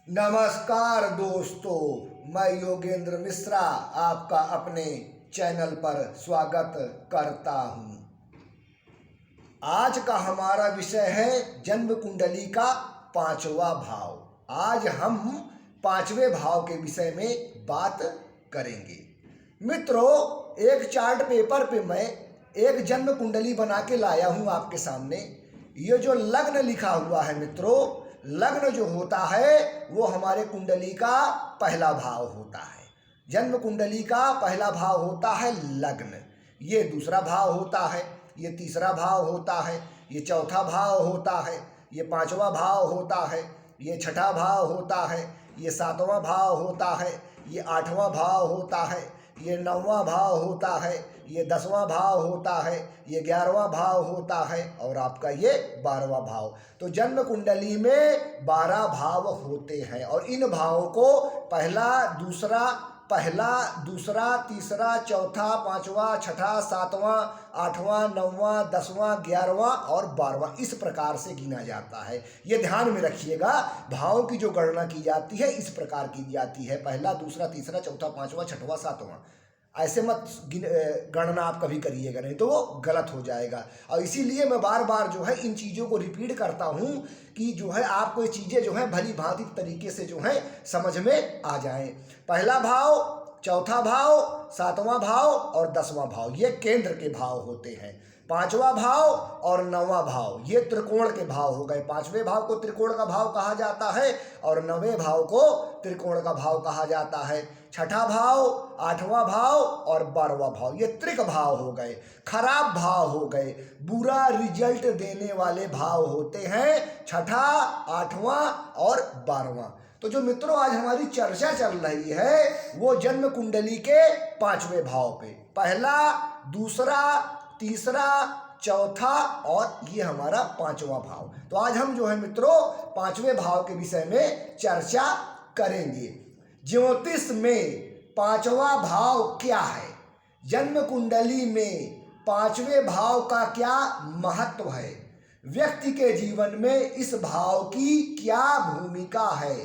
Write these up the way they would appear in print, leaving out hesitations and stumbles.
नमस्कार दोस्तों, मैं योगेंद्र मिश्रा आपका अपने चैनल पर स्वागत करता हूं। आज का हमारा विषय है जन्म कुंडली का पांचवा भाव। आज हम पांचवें भाव के विषय में बात करेंगे। मित्रों, एक चार्ट पेपर पे मैं एक जन्म कुंडली बना के लाया हूं आपके सामने। ये जो लग्न लिखा हुआ है मित्रों, लग्न जो होता है वो हमारे कुंडली का पहला भाव होता है। जन्म कुंडली का पहला भाव होता है लग्न। ये दूसरा भाव होता है, ये तीसरा भाव होता है, ये चौथा भाव होता है, ये पांचवा भाव होता है, ये छठा भाव होता है, ये सातवां भाव होता है, ये आठवां भाव होता है, ये नौवां भाव होता है, ये 10वां भाव होता है, ये 11वां भाव होता है और आपका ये 12वां भाव। तो जन्म कुंडली में 12 भाव होते हैं और इन भावों को पहला, दूसरा, तीसरा, चौथा, पांचवा, छठा, सातवां, आठवां, नौवां, 10वां, 11वां और 12वां इस प्रकार से गिना जाता है। ये ध्यान में रखिएगा, भावों की जो गणना की जाती है इस प्रकार की जाती है। पहला, दूसरा, तीसरा, चौथा, पांचवा, छठवां, सातवां, ऐसे मत गणना आप कभी करिएगा, नहीं तो वो गलत हो जाएगा। और इसीलिए मैं बार बार जो है इन चीज़ों को रिपीट करता हूँ कि जो है आपको ये चीज़ें जो है भली भांति तरीके से जो है समझ में आ जाएं। पहला भाव, चौथा भाव, सातवां भाव और 10वां भाव ये केंद्र के भाव होते हैं। पांचवा भाव और 9वां भाव ये त्रिकोण के भाव हो गए। पांचवें भाव को त्रिकोण का भाव कहा जाता है और 9वें भाव को त्रिकोण का भाव कहा जाता है। छठा भाव, 8वां भाव और 12वां भाव ये त्रिक भाव हो गए, खराब भाव हो गए, बुरा रिजल्ट देने वाले भाव होते हैं छठा, 8वां और 12वां। तो जो मित्रों आज हमारी चर्चा चल रही है वो जन्म कुंडली के पांचवें भाव पे, पहला, दूसरा, तीसरा, चौथा और ये हमारा पांचवा भाव। तो आज हम जो है मित्रों पांचवें भाव के विषय में चर्चा करेंगे। ज्योतिष में पांचवा भाव क्या है, जन्म कुंडली में पांचवें भाव का क्या महत्व है, व्यक्ति के जीवन में इस भाव की क्या भूमिका है,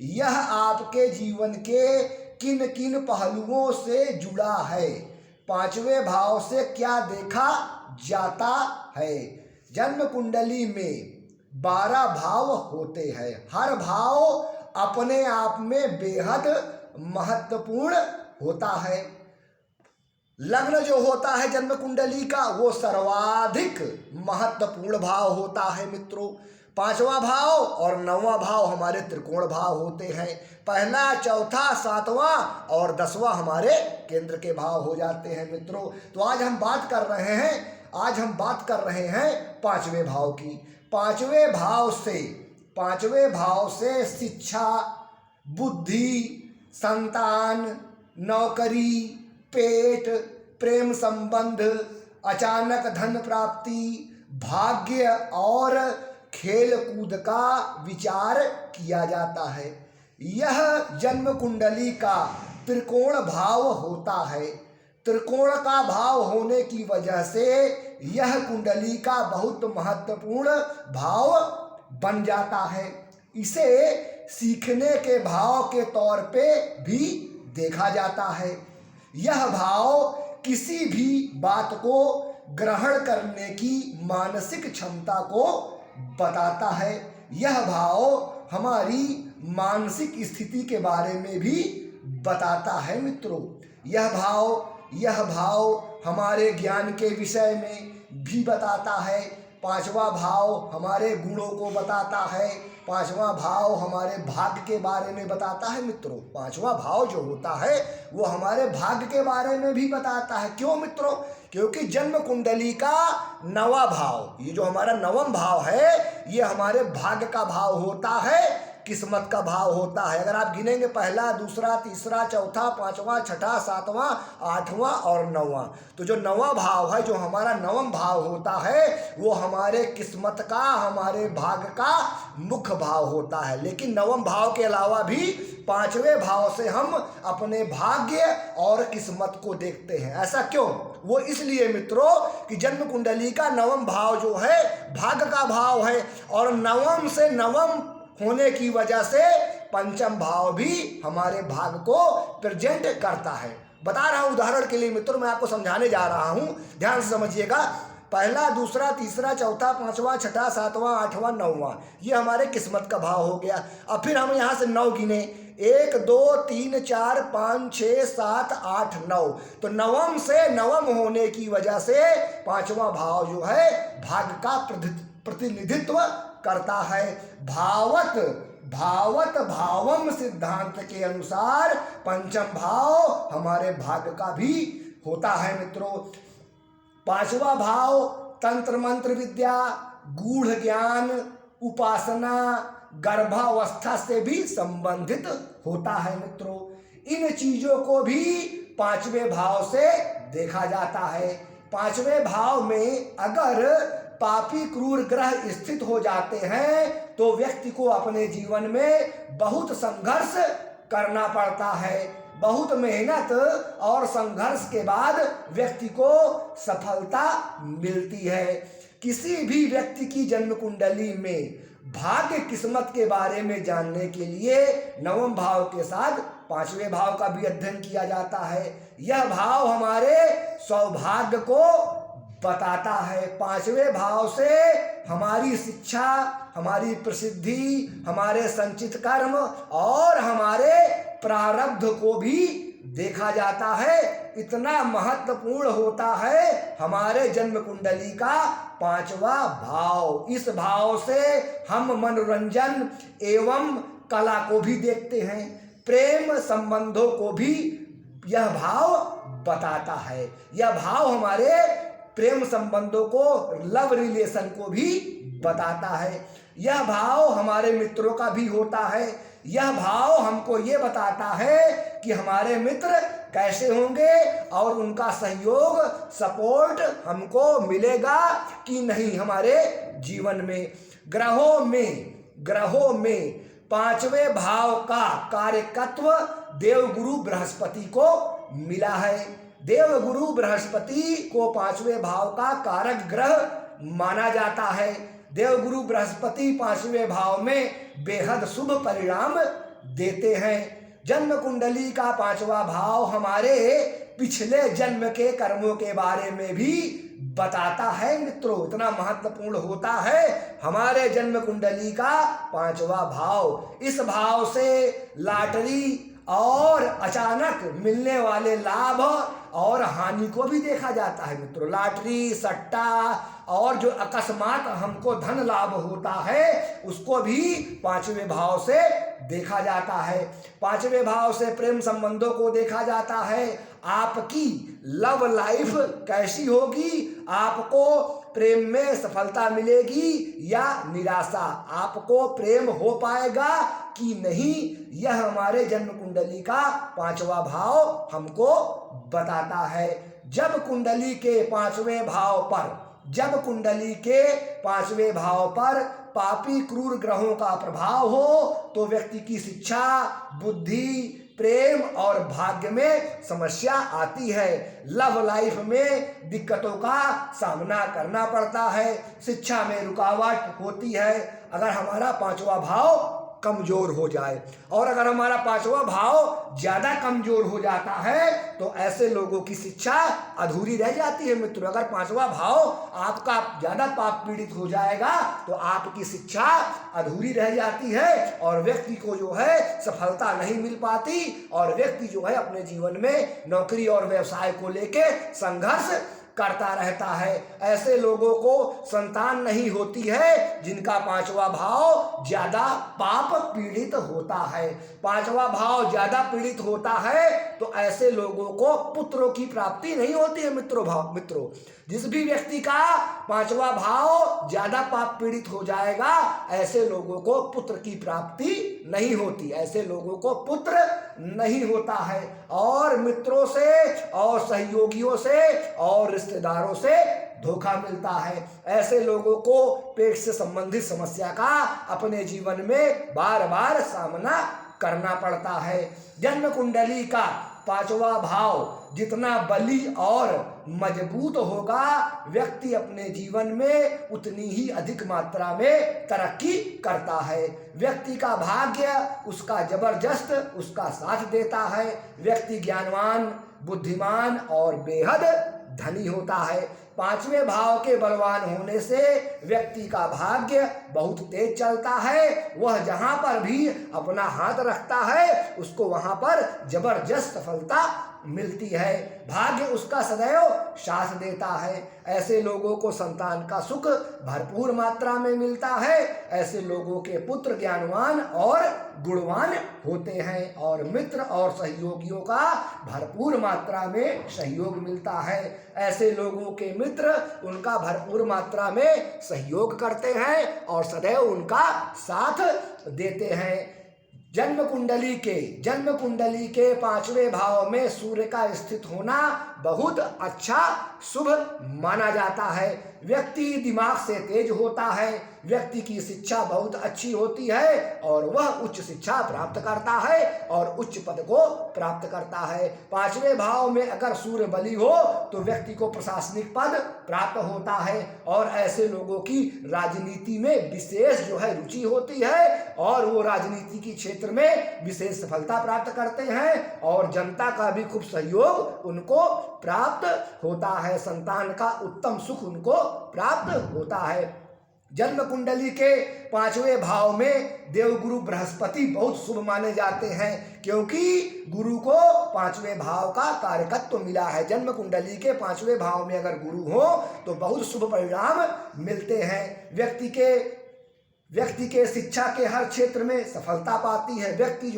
यह आपके जीवन के किन किन पहलुओं से जुड़ा है, पांचवें भाव से क्या देखा जाता है। जन्म कुंडली में 12 भाव होते हैं। हर भाव अपने आप में बेहद महत्वपूर्ण होता है। लग्न जो होता है जन्म कुंडली का वो सर्वाधिक महत्वपूर्ण भाव होता है मित्रों। पांचवा भाव और 9वां भाव हमारे त्रिकोण भाव होते हैं। पहला, चौथा, 7वां और 10वां हमारे केंद्र के भाव हो जाते हैं मित्रों। तो आज हम बात कर रहे हैं पांचवें भाव की। पांचवें भाव से शिक्षा, बुद्धि, संतान, नौकरी, पेट, प्रेम संबंध, अचानक धन प्राप्ति, भाग्य और खेल कूद का विचार किया जाता है। यह जन्म कुंडली का त्रिकोण भाव होता है। त्रिकोण का भाव होने की वजह से यह कुंडली का बहुत महत्वपूर्ण भाव बन जाता है। इसे सीखने के भाव के तौर पे भी देखा जाता है। यह भाव किसी भी बात को ग्रहण करने की मानसिक क्षमता को बताता है। यह भाव हमारी मानसिक स्थिति के बारे में भी बताता है मित्रों। यह भाव हमारे ज्ञान के विषय में भी बताता है। पांचवा भाव हमारे गुणों को बताता है। पांचवा भाव हमारे भाग्य के बारे में बताता है मित्रों। पांचवा भाव जो होता है वो हमारे भाग्य के बारे में भी बताता है। क्यों मित्रों? क्योंकि जन्म कुंडली का 9वां भाव, ये जो हमारा 9वां भाव है ये हमारे भाग्य का भाव होता है, किस्मत का भाव होता है। अगर आप गिनेंगे पहला, दूसरा, तीसरा, चौथा, पांचवा, छठा, सातवां, 8वां और 9वां, तो जो 9वां भाव है, जो हमारा 9वां भाव होता है वो हमारे किस्मत का, हमारे भाग्य का मुख्य भाव होता है। लेकिन 9वां भाव के अलावा भी 5वें भाव से हम अपने भाग्य और किस्मत को देखते हैं। ऐसा क्यों? वो इसलिए मित्रों कि जन्म कुंडली का 9वां भाव जो है भाग्य का भाव है और 9वां से 9वां होने की वजह से पंचम भाव भी हमारे भाग्य को प्रेजेंट करता है। बता रहा हूँ उदाहरण के लिए मित्रों, मैं आपको समझाने जा रहा हूँ, ध्यान से समझिएगा। पहला, दूसरा, तीसरा, चौथा, पांचवा, छठा, सातवां, आठवां, नौवां, ये हमारे किस्मत का भाव हो गया। अब फिर हम यहाँ से 9 गिने, 1 2 3 4 5 6 7 8 9। तो नवम से नवम होने की वजह से पांचवा भाव जो है भाग्य का प्रतिनिधित्व करता है। भावत भावत भावम सिद्धांत के अनुसार पंचम भाव हमारे भाग्य का भी होता है मित्रों। पांचवा भाव तंत्र मंत्र विद्या, गूढ़ ज्ञान, उपासना, गर्भावस्था से भी संबंधित होता है मित्रों। इन चीजों को भी पांचवें भाव से देखा जाता है। पांचवें भाव में अगर पापी क्रूर ग्रह स्थित हो जाते हैं तो व्यक्ति को अपने जीवन में बहुत संघर्ष करना पड़ता है। बहुत मेहनत और संघर्ष के बाद व्यक्ति को सफलता मिलती है। किसी भी व्यक्ति की जन्म कुंडली में भाग्य किस्मत के बारे में जानने के लिए नवम भाव के साथ पांचवें भाव का भी अध्ययन किया जाता है। यह भाव हमारे सौभाग्य को बताता है। पांचवें भाव से हमारी शिक्षा, हमारी प्रसिद्धि, हमारे संचित कर्म और हमारे प्रारब्ध को भी देखा जाता है। इतना महत्वपूर्ण होता है हमारे जन्म कुंडली का पांचवा भाव। इस भाव से हम मनोरंजन एवं कला को भी देखते हैं, प्रेम संबंधों को भी यह भाव बताता है। यह भाव हमारे प्रेम संबंधों को, लव रिलेशन को भी बताता है। यह भाव हमारे मित्रों का भी होता है। यह भाव हमको ये बताता है कि हमारे मित्र कैसे होंगे और उनका सहयोग, सपोर्ट हमको मिलेगा कि नहीं हमारे जीवन में। ग्रहों में पांचवें भाव का कार्यकत्व देवगुरु बृहस्पति को मिला है। देवगुरु बृहस्पति को पांचवें भाव का कारक ग्रह माना जाता है। देवगुरु बृहस्पति पांचवें भाव में बेहद शुभ परिणाम देते हैं। जन्म कुंडली का पांचवा भाव हमारे पिछले जन्म के कर्मों के बारे में भी बताता है मित्रों। इतना महत्वपूर्ण होता है हमारे जन्म कुंडली का पांचवा भाव। इस भाव से लॉटरी और अचानक मिलने वाले लाभ और हानि को भी देखा जाता है मित्रों। लॉटरी, सट्टा और जो अकस्मात हमको धन लाभ होता है उसको भी पांचवें भाव से देखा जाता है। पांचवें भाव से प्रेम संबंधों को देखा जाता है। आपकी लव लाइफ कैसी होगी, आपको प्रेम में सफलता मिलेगी या निराशा, आपको प्रेम हो पाएगा कि नहीं, यह हमारे जन्म कुंडली का पांचवा भाव हमको बताता है। जब कुंडली के पांचवें भाव पर पापी क्रूर ग्रहों का प्रभाव हो तो व्यक्ति की शिक्षा, बुद्धि, प्रेम और भाग्य में समस्या आती है। लव लाइफ में दिक्कतों का सामना करना पड़ता है। शिक्षा में रुकावट होती है अगर हमारा पांचवा भाव कमजोर हो जाए। और अगर हमारा पांचवा भाव ज्यादा कमजोर हो जाता है तो ऐसे लोगों की शिक्षा अधूरी रह जाती है मित्रों। अगर पांचवा भाव आपका ज्यादा पाप पीड़ित हो जाएगा तो आपकी शिक्षा अधूरी रह जाती है और व्यक्ति को जो है सफलता नहीं मिल पाती और व्यक्ति जो है अपने जीवन में नौकरी और व्यवसाय को लेके संघर्ष करता रहता है। ऐसे लोगों को संतान नहीं होती है जिनका पांचवा भाव ज्यादा पाप पीड़ित होता है। पांचवा भाव ज्यादा पीड़ित होता है तो ऐसे लोगों को पुत्रों की प्राप्ति नहीं होती है मित्रों। जिस भी व्यक्ति का पांचवा भाव ज्यादा पाप पीड़ित हो जाएगा ऐसे लोगों को पुत्र की प्राप्ति नहीं होती, ऐसे लोगों को पुत्र नहीं होता है और मित्रों से और सहयोगियों से और रिश्तेदारों से धोखा मिलता है। ऐसे लोगों को पेट से संबंधित समस्या का अपने जीवन में बार बार सामना करना पड़ता है। जन्म कुंडली का पांचवा भाव जितना बली और मजबूत होगा, व्यक्ति अपने जीवन में उतनी ही अधिक मात्रा में तरक्की करता है। व्यक्ति का भाग्य उसका जबरदस्त उसका साथ देता है। व्यक्ति ज्ञानवान, बुद्धिमान और बेहद धनी होता है। पांचवें भाव के बलवान होने से व्यक्ति का भाग्य बहुत तेज चलता है। वह जहां पर भी अपना हाथ रखता है उसको वहां पर जबरदस्त सफलता मिलती है। भाग्य उसका सदैव साथ देता है। ऐसे लोगों को संतान का सुख भरपूर मात्रा में मिलता है। ऐसे लोगों के पुत्र ज्ञानवान और गुणवान होते हैं और मित्र और सहयोगियों का भरपूर मात्रा में सहयोग मिलता है। ऐसे लोगों के मित्र उनका भरपूर मात्रा में सहयोग करते हैं और सदैव उनका साथ देते हैं। जन्म कुंडली के पांचवें भाव में सूर्य का स्थित होना बहुत अच्छा शुभ माना जाता है। व्यक्ति दिमाग से तेज होता है। व्यक्ति की शिक्षा बहुत अच्छी होती है और वह उच्च शिक्षा प्राप्त करता है और उच्च पद को प्राप्त करता है। पांचवें भाव में अगर सूर्य बली हो तो व्यक्ति को प्रशासनिक पद प्राप्त होता है और ऐसे लोगों की राजनीति में विशेष रुचि होती है और वो राजनीति के क्षेत्र में विशेष सफलता प्राप्त करते हैं और जनता का भी खूब सहयोग उनको प्राप्त होता है। संतान का उत्तम सुख उनको प्राप्त होता है। जन्म कुंडली के पांचवें भाव में देवगुरु बृहस्पति बहुत शुभ माने जाते हैं क्योंकि गुरु को पांचवें भाव का कारकत्व मिला है। जन्म कुंडली के पांचवें भाव में अगर गुरु हो तो बहुत शुभ परिणाम मिलते हैं। व्यक्ति के शिक्षा के हर क्षेत्र में सफलता पाती है। व्यक्ति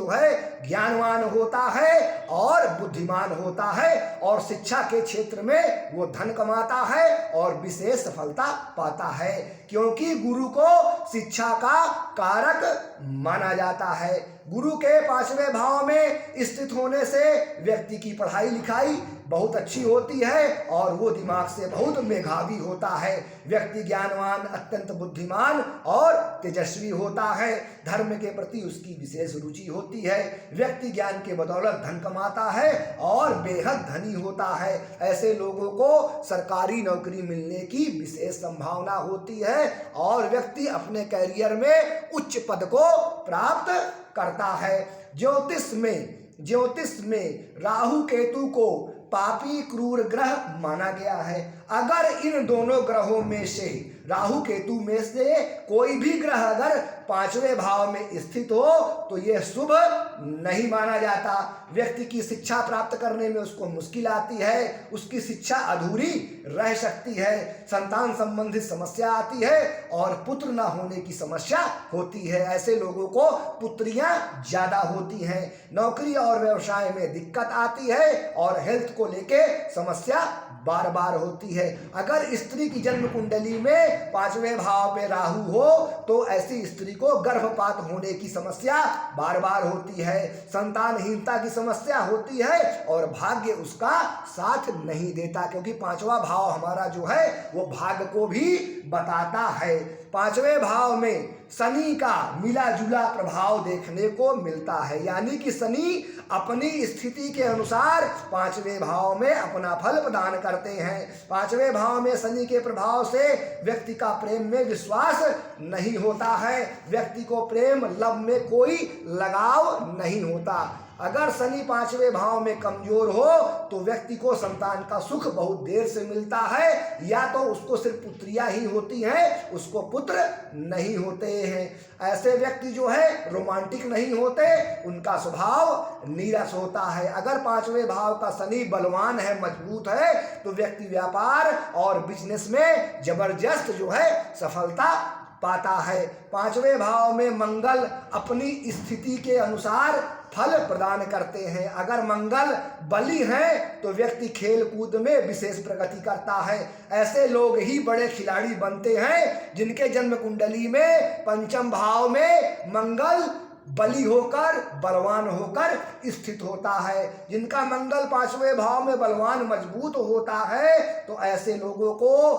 ज्ञानवान होता है और बुद्धिमान होता है और शिक्षा के क्षेत्र में वो धन कमाता है और विशेष सफलता पाता है क्योंकि गुरु को शिक्षा का कारक माना जाता है। गुरु के पांचवें भाव में स्थित होने से व्यक्ति की पढ़ाई लिखाई बहुत अच्छी होती है और वो दिमाग से बहुत मेधावी होता है। व्यक्ति ज्ञानवान, अत्यंत बुद्धिमान और तेजस्वी होता है। धर्म के प्रति उसकी विशेष रुचि होती है। व्यक्ति ज्ञान के बदौलत धन कमाता है और बेहद धनी होता है। ऐसे लोगों को सरकारी नौकरी मिलने की विशेष संभावना होती है और व्यक्ति अपने कैरियर में उच्च पद को प्राप्त करता है। ज्योतिष में राहु केतु को पापी क्रूर ग्रह माना गया है। अगर इन दोनों ग्रहों में से राहु केतु में से कोई भी ग्रह अगर पांचवें भाव में स्थित हो तो यह शुभ नहीं माना जाता। व्यक्ति की शिक्षा प्राप्त करने में उसको मुश्किल आती है, उसकी शिक्षा अधूरी रह सकती है, संतान संबंधित समस्या आती है और पुत्र न होने की समस्या होती है। ऐसे लोगों को पुत्रियां ज्यादा होती हैं। नौकरी और व्यवसाय में दिक्कत आती है और हेल्थ को लेके समस्या बार बार होती है। अगर स्त्री की जन्म कुंडली में पांचवें भाव में राहु हो तो ऐसी स्त्री को गर्भपात होने की समस्या बार बार होती है, संतानहीनता की समस्या होती है और भाग्य उसका साथ नहीं देता क्योंकि पांचवा भाव हमारा वो भाग्य को भी बताता है। पांचवें भाव में शनि का मिला जुला प्रभाव देखने को मिलता है, यानी कि शनि अपनी स्थिति के अनुसार पांचवें भाव में अपना फल प्रदान करते हैं। पांचवें भाव में शनि के प्रभाव से व्यक्ति का प्रेम में विश्वास नहीं होता है, व्यक्ति को प्रेम लव में कोई लगाव नहीं होता। अगर शनि पांचवें भाव में कमजोर हो तो व्यक्ति को संतान का सुख बहुत देर से मिलता है, या तो उसको सिर्फ पुत्रियां ही होती हैं, उसको पुत्र नहीं होते हैं। ऐसे व्यक्ति रोमांटिक नहीं होते, उनका स्वभाव नीरस होता है। अगर पांचवें भाव का शनि बलवान है, मजबूत है, तो व्यक्ति व्यापार और बिजनेस में जबरदस्त सफलता पाता है। पांचवें भाव में मंगल अपनी स्थिति के अनुसार फल प्रदान करते हैं। अगर मंगल बली हैं तो व्यक्ति खेल कूद में विशेष प्रगति करता है। ऐसे लोग ही बड़े खिलाड़ी बनते हैं जिनके जन्म कुंडली में पंचम भाव में मंगल बली होकर बलवान होकर स्थित होता है। जिनका मंगल 5वें भाव में बलवान मजबूत होता है तो ऐसे लोगों को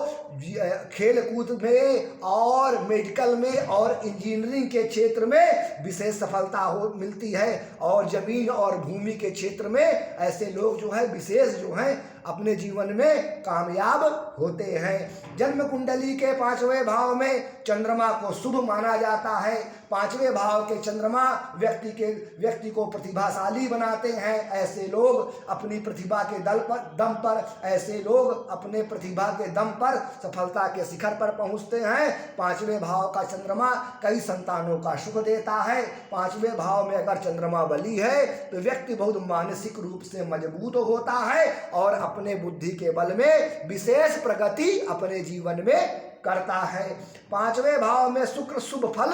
खेल कूद में और मेडिकल में और इंजीनियरिंग के क्षेत्र में विशेष सफलता मिलती है, और जमीन और भूमि के क्षेत्र में ऐसे लोग जो है विशेष जो है अपने जीवन में कामयाब होते हैं। जन्म कुंडली के 5वें भाव में चंद्रमा को शुभ माना जाता है। 5वें भाव के चंद्रमा व्यक्ति को प्रतिभाशाली बनाते हैं। ऐसे लोग अपनी प्रतिभा के दम पर ऐसे लोग अपने प्रतिभा के दम पर सफलता के शिखर पर पहुंचते हैं। 5वें भाव का चंद्रमा कई संतानों का सुख देता है। 5वें भाव में अगर चंद्रमा बली है तो व्यक्ति बहुत मानसिक रूप से मजबूत होता है और अपने बुद्धि के बल में विशेष प्रगति अपने जीवन में करता है। 5वें भाव में शुक्र शुभ फल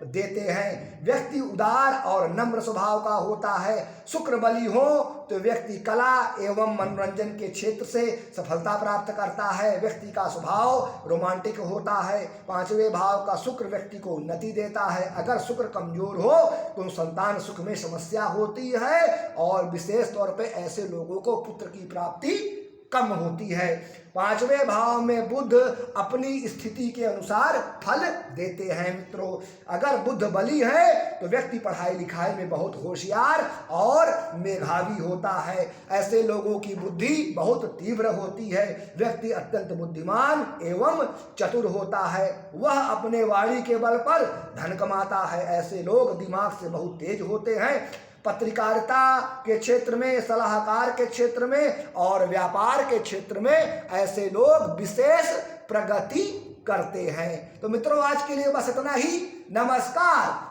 देते हैं। व्यक्ति उदार और नम्र स्वभाव का होता है। शुक्र बली हो तो व्यक्ति कला एवं मनोरंजन के क्षेत्र से सफलता प्राप्त करता है। व्यक्ति का स्वभाव रोमांटिक होता है। 5वें भाव का शुक्र व्यक्ति को उन्नति देता है। अगर शुक्र कमजोर हो तो संतान सुख में समस्या होती है और विशेष तौर पे ऐसे लोगों को पुत्र की प्राप्ति कम होती है। 5वें भाव में बुध अपनी स्थिति के अनुसार फल देते हैं। मित्रों, अगर बुध बली है तो व्यक्ति पढ़ाई लिखाई में बहुत होशियार और मेधावी होता है। ऐसे लोगों की बुद्धि बहुत तीव्र होती है। व्यक्ति अत्यंत बुद्धिमान एवं चतुर होता है। वह अपने वाणी के बल पर धन कमाता है। ऐसे लोग दिमाग से बहुत तेज होते हैं। पत्रकारिता के क्षेत्र में, सलाहकार के क्षेत्र में और व्यापार के क्षेत्र में ऐसे लोग विशेष प्रगति करते हैं। तो मित्रों, आज के लिए बस इतना ही। नमस्कार।